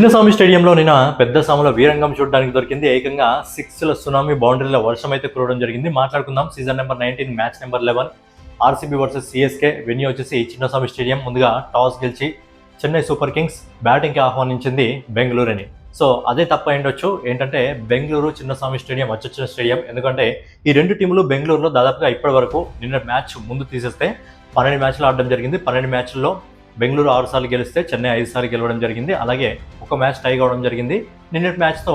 చిన్నస్వామి స్టేడియంలో నిన్న పెద్ద సాముల వీరంగం చూడడానికి దొరికింది. ఏకంగా 6ల సునామీ బౌండరీల వర్షం అయితే కురవడం జరిగింది. మాట్లాడుకుందాం season number 19 match number 11 RCB versus CSK. Venue వచ్చేసి చిన్నస్వామి స్టేడియం. ముందుగా టాస్ గెలిచి చెన్నై సూపర్ కింగ్స్ బ్యాటింగ్కి ఆహ్వానించింది బెంగళూరుని. సో అదే తప్ప ఉండొచ్చు. ఏంటంటే బెంగళూరు చిన్నస్వామి స్టేడియం వచ్చిన స్టేడియం. ఎందుకంటే ఈ రెండు టీములు బెంగళూరులో దాదాపుగా ఇప్పటి వరకు నిన్న మ్యాచ్ ముందు తీసేస్తే 12 మ్యాచ్లు ఆడడం జరిగింది. 12 మ్యాచ్ల్లో బెంగళూరు 6 సార్లు గెలిస్తే చెన్నై 5 సార్లు గెలవడం జరిగింది. అలాగే ఒక మ్యాచ్ టై కావడం జరిగింది. నిన్నటి మ్యాచ్తో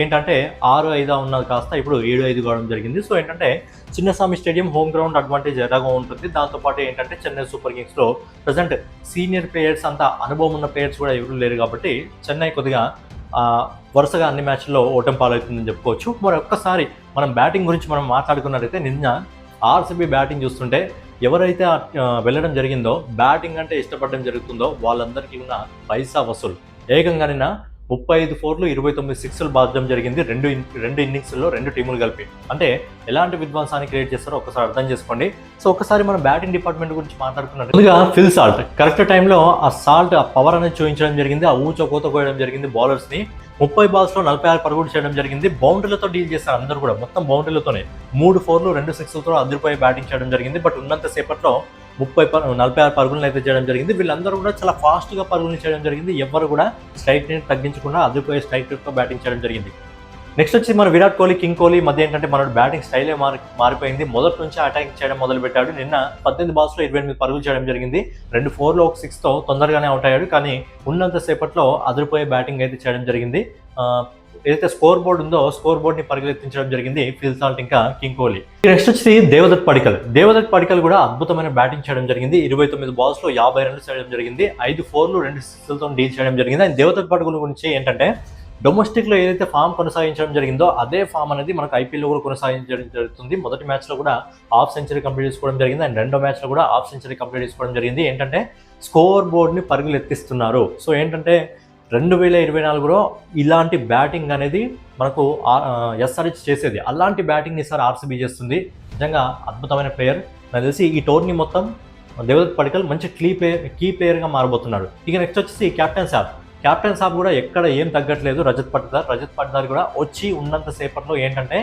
ఏంటంటే 6-5 ఉన్నది కాస్త ఇప్పుడు 7-5 కావడం జరిగింది. సో ఏంటంటే Chinnaswamy stadium home ground advantage ఎలాగో ఉంటుంది. దాంతోపాటు ఏంటంటే చెన్నై సూపర్ కింగ్స్లో ప్రజెంట్ సీనియర్ ప్లేయర్స్ అంతా అనుభవం ఉన్న ప్లేయర్స్ కూడా ఎవరు లేరు కాబట్టి చెన్నై కొద్దిగా వరుసగా అన్ని మ్యాచ్ల్లో ఓటమి పాలవుతుందని చెప్పుకోవచ్చు. మరి ఒక్కసారి మనం బ్యాటింగ్ గురించి మనం మాట్లాడుకున్నట్లయితే నిన్న ఆర్సీబీ బ్యాటింగ్ చూస్తుంటే ఎవరైతే వెళ్ళడం జరిగిందో బ్యాటింగ్ అంటే ఇష్టపడడం జరుగుతుందో వాళ్ళందరికీ ఉన్న పైసా వసూలు. ఏకంగా నిన్న 35 4లు 29 6లు బాధడం జరిగింది. రెండు ఇన్నింగ్స్లో రెండు టీములు కలిపి. అంటే ఎలాంటి విధ్వంసాన్ని క్రియేట్ చేస్తారో ఒకసారి అర్థం చేసుకోండి. సో ఒకసారి మనం బ్యాటింగ్ డిపార్ట్మెంట్ గురించి మాట్లాడుకున్నట్టు ముందుగా ఫిల్ సాల్ట్ కరెక్ట్ టైంలో ఆ పవర్ అనేది చూపించడం జరిగింది. ఆ ఊచ కోత కోయడం జరిగింది. బౌలర్స్ని 30 బాల్స్లో 46 పరుగులు చేయడం జరిగింది. బౌండరీలతో డీల్ చేస్తారు అందరూ కూడా. మొత్తం బౌండరీలతోనే 3 4లు 2 6లతో అదిరిపోయి బ్యాటింగ్ చేయడం జరిగింది. బట్ ఉన్నంత సేపట్లో 46 పరుగులను అయితే చేయడం జరిగింది. వీళ్ళందరూ కూడా చాలా ఫాస్ట్గా పరుగులు చేయడం జరిగింది. ఎవరు కూడా స్ట్రైక్ రేట్ తగ్గించకుండా అదిరిపోయే స్ట్రైక్ రేట్తో బ్యాటింగ్ చేయడం జరిగింది. నెక్స్ట్ వచ్చి మన విరాట్ కోహ్లీ, కింగ్ కోహ్లీ మధ్య ఏంటంటే మన బ్యాటింగ్ స్టైలే మారిపోయింది. మొదటి నుంచి అటాకింగ్ చేయడం మొదలు పెట్టాడు. నిన్న 18 బాల్స్లో 28 పరుగులు చేయడం జరిగింది. 2 4లు 1 6తో తొందరగానే అవుట్ అయ్యాడు. కానీ ఉన్నంత సేపట్లో అదిరిపోయే బ్యాటింగ్ అయితే చేయడం జరిగింది. ఏదైతే స్కోర్ బోర్డు ఉందో స్కోర్ బోర్డ్ని పరిగెత్తించడం జరిగింది ఫిల్ సాల్ట్ ఇంకా కింగ్ కోహ్లీ. నెక్స్ట్ వచ్చి దేవదత్ పడికల్ కూడా అద్భుతమైన బ్యాటింగ్ చేయడం జరిగింది. 29 బాల్స్లో 50 రన్లు చేయడం జరిగింది. 5 4లు 2 6లతో డీల్ చేయడం జరిగింది. అండ్ దేవదత్ పడికల్ గురించి ఏంటంటే డొమెస్టిక్లో ఏదైతే ఫామ్ కొనసాగించడం జరిగిందో అదే ఫామ్ అనేది మనకు ఐపీఎల్లో కూడా కొనసాగించడం జరుగుతుంది. మొదటి మ్యాచ్లో కూడా హాఫ్ సెంచరీ కంప్లీట్ చేసుకోవడం జరిగింది. అండ్ రెండో మ్యాచ్లో కూడా హాఫ్ సెంచరీ కంప్లీట్ చేసుకోవడం జరిగింది. ఏంటంటే స్కోర్ బోర్డ్ని పరుగులు ఎత్తిస్తున్నారు. సో ఏంటంటే 2024లో ఇలాంటి బ్యాటింగ్ అనేది మనకు ఎస్ఆర్హెచ్ చేసేది. అలాంటి బ్యాటింగ్ని ఈసారి ఆర్సీబీ చేస్తుంది. నిజంగా అద్భుతమైన ప్లేయర్. నాకు తెలిసి ఈ టోర్నీ మొత్తం దేవదత్ పడికల్ మంచి కీ ప్లేయర్గా మారబోతున్నాడు. ఇక నెక్స్ట్ వచ్చేసి కెప్టెన్ సాబ్ కూడా ఎక్కడ ఏం తగ్గట్లేదు. రజత్ పట్దార్ కూడా వచ్చి ఉన్నంత సేపట్లో ఏంటంటే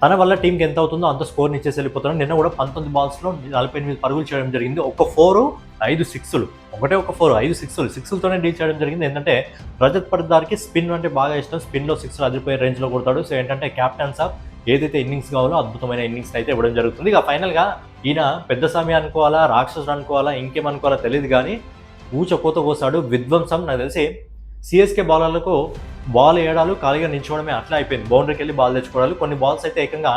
తన వల్ల టీంకి ఎంత అవుతుందో అంత స్కోర్ని ఇచ్చేసి వెళ్ళిపోతున్నాడు. నిన్న కూడా 19 బాల్స్లో 48 పరుగులు చేయడం జరిగింది. ఒక 4 5 6లు, ఒకటే ఒక 4 5 6లతోనే డీల్ చేయడం జరిగింది. ఏంటంటే రజత్ పట్దార్కి స్పిన్ అంటే బాగా ఇష్టం. స్పిన్లో 6లు అదిరిపోయే రేంజ్లో కొడతాడు. సో ఏంటంటే కెప్టెన్ సాబ్ ఏదైతే ఇన్నింగ్స్ కావాలో అద్భుతమైన ఇన్నింగ్స్ అయితే ఇవ్వడం జరుగుతుంది. ఇక ఫైనల్గా ఈయన పెద్ద సమయం అనుకోవాలా, రాక్షసుడు అనుకోవాలా, ఇంకేమనుకోవాలా తెలియదు కానీ ఊచ కోత కోసాడు. విధ్వంసం. నాకు తెలిసి సిఎస్కే బౌలర్లకు బాల్ వేయడాలు ఖాళీగా నిల్చోవడమే అట్లా అయిపోయింది. బౌండరీకి వెళ్ళి బాల్ తెచ్చుకోవడాలు. కొన్ని బాల్స్ అయితే ఏకంగా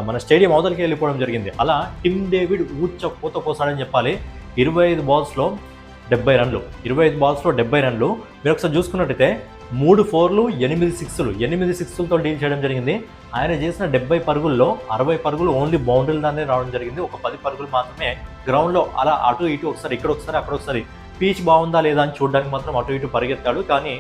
మన స్టేడియం అవతలకి వెళ్ళిపోవడం జరిగింది. అలా టిమ్ డేవిడ్ ఊచ కోత కోసాడని చెప్పాలి. 25 బాల్స్లో 70 రన్లు. 25 బాల్స్లో 70 రన్లు. మీరు ఒకసారి చూసుకున్నట్టయితే 3 4లు 8 6లతో డీల్ చేయడం జరిగింది. ఆయన చేసిన 70 పరుగుల్లో 60 పరుగులు ఓన్లీ బౌండరీల దాన్ని రావడం జరిగింది. ఒక 10 పరుగులు మాత్రమే గ్రౌండ్లో అలా అటు ఇటు ఒకసారి ఇక్కడ ఒకసారి అక్కడ ఒకసారి పీచ్ బాగుందా లేదా అని చూడడానికి మాత్రం అటు ఇటు పరిగెత్తాడు. కానీ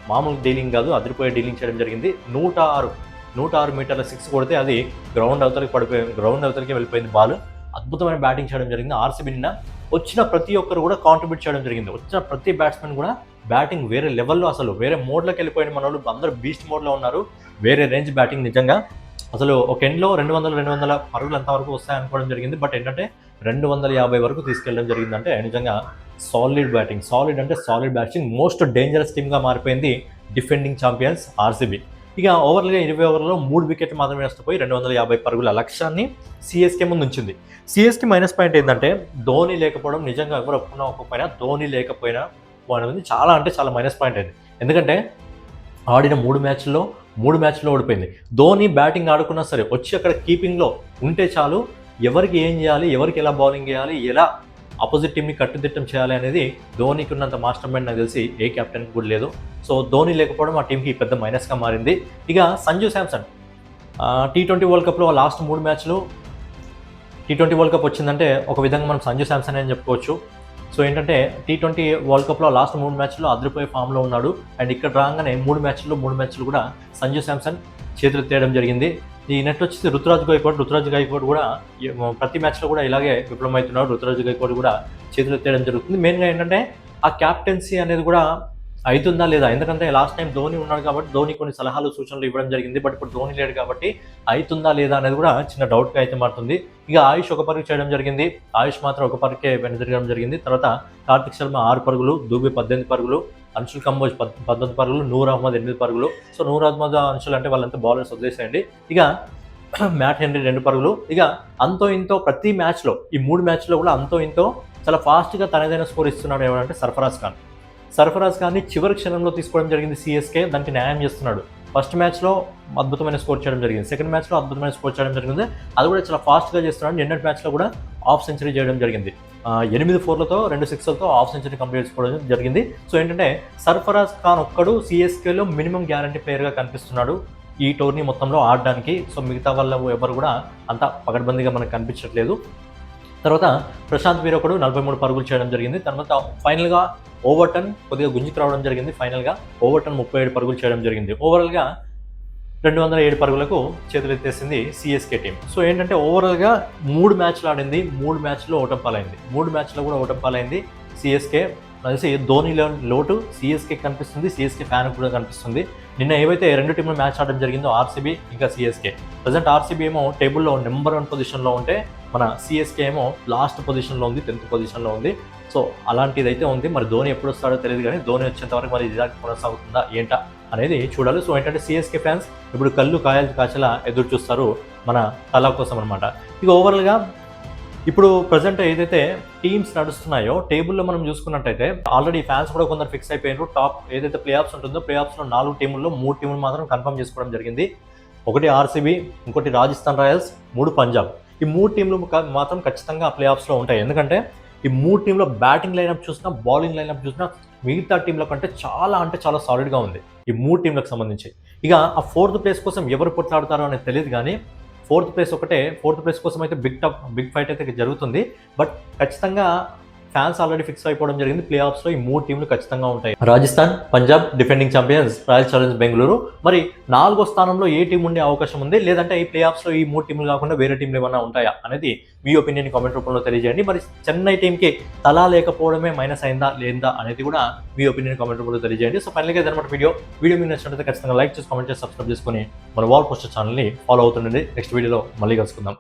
మామూలు డీలింగ్ కాదు, అదిరిపోయే డీలింగ్ చేయడం జరిగింది. 106 మీటర్ల 6 కొడితే అది గ్రౌండ్ అవతలకి వెళ్ళిపోయింది బాల్. అద్భుతమైన బ్యాటింగ్ చేయడం జరిగింది. ఆర్సీబీ నిన్న వచ్చిన ప్రతి ఒక్కరు కూడా కాంట్రిబ్యూట్ చేయడం జరిగింది. వచ్చిన ప్రతి బ్యాట్స్మెన్ కూడా బ్యాటింగ్ వేరే లెవెల్లో, అసలు వేరే మోడ్లోకి వెళ్ళిపోయిన మన వాళ్ళు అందరూ బీస్ట్ మోడ్లో ఉన్నారు. వేరే రేంజ్ బ్యాటింగ్. నిజంగా అసలు ఒక ఎండ్లో 200 పరుగులు ఎంతవరకు వస్తాయనుకోవడం జరిగింది. బట్ ఏంటంటే 250 వరకు తీసుకెళ్ళడం జరిగిందంటే నిజంగా సాలిడ్ బ్యాటింగ్. మోస్ట్ డేంజరస్ టీమ్గా మారిపోయింది డిఫెండింగ్ ఛాంపియన్స్ ఆర్సీబీ. ఇక ఓవర్లుగా 20 ఓవర్లలో 3 వికెట్లు మాత్రమే నష్టపోయి 250 పరుగుల లక్ష్యాన్ని సిఎస్కే ముందు ఉంచింది. సిఎస్కే మైనస్ పాయింట్ ఏంటంటే ధోని లేకపోవడం. నిజంగా ఎవరు ఒప్పుకున్నా ధోని లేకపోయినా అనేది చాలా అంటే చాలా మైనస్ పాయింట్ అయింది. ఎందుకంటే ఆడిన 3 మ్యాచ్ల్లో ఓడిపోయింది. ధోని బ్యాటింగ్ ఆడుకున్నా సరే వచ్చి అక్కడ కీపింగ్లో ఉంటే చాలు. ఎవరికి ఏం చేయాలి, ఎవరికి ఎలా బౌలింగ్ చేయాలి, ఎలా ఆపోజిట్ టీమ్ని కట్టుదిట్టం చేయాలి అనేది ధోనికి ఉన్నంత మాస్టర్ మైండ్ నాకు తెలిసి ఏ కెప్టెన్కి కూడా లేదు. సో ధోని లేకపోవడం ఆ టీంకి పెద్ద మైనస్గా మారింది. ఇక సంజు శాంసన్ T20 వరల్డ్ కప్లో లాస్ట్ 3 మ్యాచ్లు T20 వరల్డ్ కప్ వచ్చిందంటే ఒక విధంగా మనం సంజు శాంసన్ అని చెప్పుకోవచ్చు. సో ఏంటంటే T20 వరల్డ్ కప్లో లాస్ట్ 3 మ్యాచ్లో అదిరిపోయే ఫామ్లో ఉన్నాడు. అండ్ ఇక్కడ రాగానే 3 మ్యాచ్లు కూడా సంజు శాంసన్ చేతులు ఎత్తేయడం జరిగింది. ఈ నెట్ వచ్చేసి రుతురాజ్ గైక్వాడ్ కూడా ప్రతి మ్యాచ్లో కూడా ఇలాగే విఫలమవుతున్నాడు. రుతురాజ్ గైక్వాడ్ కూడా చేతులు ఎత్తేయడం జరుగుతుంది. మెయిన్గా ఏంటంటే ఆ క్యాప్టెన్సీ అనేది కూడా అవుతుందా లేదా? ఎందుకంటే లాస్ట్ టైం ధోని ఉన్నాడు కాబట్టి ధోని కొన్ని సలహాలు, సూచనలు ఇవ్వడం జరిగింది. బట్ ఇప్పుడు ధోని లేడు కాబట్టి అవుతుందా లేదా అనేది కూడా చిన్న డౌట్‌గా అయితే మారుతుంది. ఇక ఆయుష్ ఒక పరుగు చేయడం జరిగింది. ఆయుష్ మాత్రం ఒక పరుగే వెనుదిరగడం జరిగింది. తర్వాత కార్తిక్ శర్మ 6 పరుగులు, దూబే 18 పరుగులు, అన్షుల్ కంబోజ్ 19 పరుగులు, నూర్ అహ్మద్ 8 పరుగులు. సో నూర్ అహ్మద్, అన్షుల్ అంటే వాళ్ళంతా బౌలర్స్ వదిలేసేయండి. ఇక మ్యాట్ హెన్రీ 2 పరుగులు. ఇక అంతో ఇంతో ప్రతి మ్యాచ్‌లో ఈ 3 మ్యాచ్‌లో కూడా అంతో ఇంతో చాలా ఫాస్ట్‌గా తనదైన స్కోర్ ఇస్తున్నాడు ఎవరంటే సర్ఫరాజ్ ఖాన్. సర్ఫరాజ్ ఖాన్ని చివరి క్షణంలో తీసుకోవడం జరిగింది సీఎస్కే. దానికి న్యాయం చేస్తున్నాడు. ఫస్ట్ మ్యాచ్‌లో అద్భుతమైన స్కోర్ చేయడం జరిగింది. సెకండ్ మ్యాచ్‌లో అద్భుతమైన స్కోర్ చేయడం జరిగింది. అది కూడా చాలా ఫాస్ట్‌గా చేస్తున్నాడు. నిన్నటి మ్యాచ్‌లో కూడా హాఫ్ సెంచరీ చేయడం జరిగింది. 8 4లతో 2 6లతో హాఫ్ సెంచరీ కంప్లీట్ చేసుకోవడం జరిగింది. సో ఏంటంటే సర్ఫరాజ్ ఖాన్ ఒక్కడు సీఎస్కేలో మినిమం గ్యారంటీ ప్లేయర్‌గా కనిపిస్తున్నాడు ఈ టోర్నీ మొత్తంలో ఆడడానికి. సో మిగతా వాళ్ళు ఎవరు కూడా అంత పకడ్బందీగా మనకు కనిపించట్లేదు. తర్వాత ప్రశాంత్ వీర్ ఒకడు 43 పరుగులు చేయడం జరిగింది. తర్వాత ఫైనల్‌గా ఓవర్టన్ కొద్దిగా గుంజుకు రావడం జరిగింది. ఫైనల్‌గా ఓవర్టన్ 37 పరుగులు చేయడం జరిగింది. ఓవరాల్‌గా 207 పరుగులకు చేతులెత్తేసింది సీఎస్కే టీం. సో ఏంటంటే ఓవరాల్‌గా 3 మ్యాచ్‌లు ఆడింది. 3 మ్యాచ్‌లో ఓటమి పాలైంది. 3 మ్యాచ్‌లో కూడా ఓటమి పాలైంది సీఎస్కే. నాకు తెలిసి ధోనిలో లోటు సీఎస్కే కనిపిస్తుంది. సీఎస్కే ఫ్యాన్‌కి కూడా కనిపిస్తుంది. నిన్న ఏవైతే 2 టీంలు మ్యాచ్ ఆడడం జరిగిందో ఆర్సీబీ ఇంకా సీఎస్కే. ప్రెజెంట్ ఆర్సీబీ ఏమో టేబుల్‌లో నెంబర్ 1 పొజిషన్‌లో ఉంటే మన సీఎస్కే ఏమో లాస్ట్ పొజిషన్‌లో ఉంది. 10th పొజిషన్‌లో ఉంది. సో అలాంటిదైతే ఉంది. మరి ధోని ఎప్పుడు వస్తాడో తెలియదు కానీ ధోని వచ్చేంత వరకు మరి ఇది కొనసాగుతుందా ఏంటా అనేది చూడాలి. సో ఏంటంటే సీఎస్కే ఫ్యాన్స్ ఇప్పుడు కళ్ళు కాయలు కాచేలా ఎదురు చూస్తారు మన తలా కోసం అనమాట. ఇక ఓవరాల్‌గా ఇప్పుడు ప్రెజెంట్ ఏదైతే టీమ్స్ నడుస్తున్నాయో టేబుల్లో మనం చూసుకున్నట్టయితే ఆల్రెడీ ఫ్యాన్స్ కూడా కొందరు ఫిక్స్ అయిపోయారు. టాప్ ఏదైతే ప్లే ఆఫ్స్ ఉంటుందో ప్లే ఆఫ్స్లో 4 టీముల్లో 3 టీములు మాత్రం కన్ఫర్మ్ చేసుకోవడం జరిగింది. ఒకటి ఆర్సీబీ, ఇంకోటి రాజస్థాన్ రాయల్స్, 3 పంజాబ్. ఈ 3 టీంలు మాత్రం ఖచ్చితంగా ప్లే ఆఫ్స్లో ఉంటాయి. ఎందుకంటే ఈ 3 టీంలో బ్యాటింగ్ లైనప్ చూసినా, బౌలింగ్ లైనప్ చూసినా మిగతా టీంల కంటే చాలా సాలిడ్గా ఉంది ఈ 3 టీంలకు సంబంధించి. ఇక ఆ 4th ప్లేస్ కోసం ఎవరు కొట్లాడతారో అనేది తెలియదు కానీ 4th ప్లేస్ కోసం అయితే బిగ్ ఫైట్ అయితే జరుగుతుంది. బట్ ఖచ్చితంగా ఫ్యాన్స్ ఆల్రెడీ ఫిక్స్ అయిపోవడం జరిగింది. ప్లే ఆఫ్స్లో ఈ 3 టీంలు ఖచ్చితంగా ఉంటాయి. Rajasthan, Punjab defending champions, royal challenge Bengaluru. మరి 4వ స్థానంలో ఏ టీం ఉండే అవకాశం ఉంది, లేదంటే ఈ ప్లే ఆఫ్స్లో ఈ 3 టీంలు కాకుండా వేరే టీంలు ఏమైనా ఉంటాయా అనేది మీ ఒపీనియన్ కామెంట్ రూపంలో తెలియజేయండి. మరి చెన్నై టీంకి తలా లేకపోవడమే మైనస్ అయిందా లేదా అనేది కూడా మీ ఒపీనియన్ కామెంట్ రూపంలో తెలియజేయండి. సో ఫైనల్గా ఇదన్నమాట వీడియో మీకు నచ్చినట్లయితే ఖచ్చితంగా లైక్ చేసి కామెంట్ చేసి సబ్స్క్రైబ్ చేసుకొని మన వాల్ పోస్టర్ ఛానల్ని ఫాలో అవుతుండండి. నెక్స్ట్ వీడియోలో మళ్ళీ కలుసుకుందాం.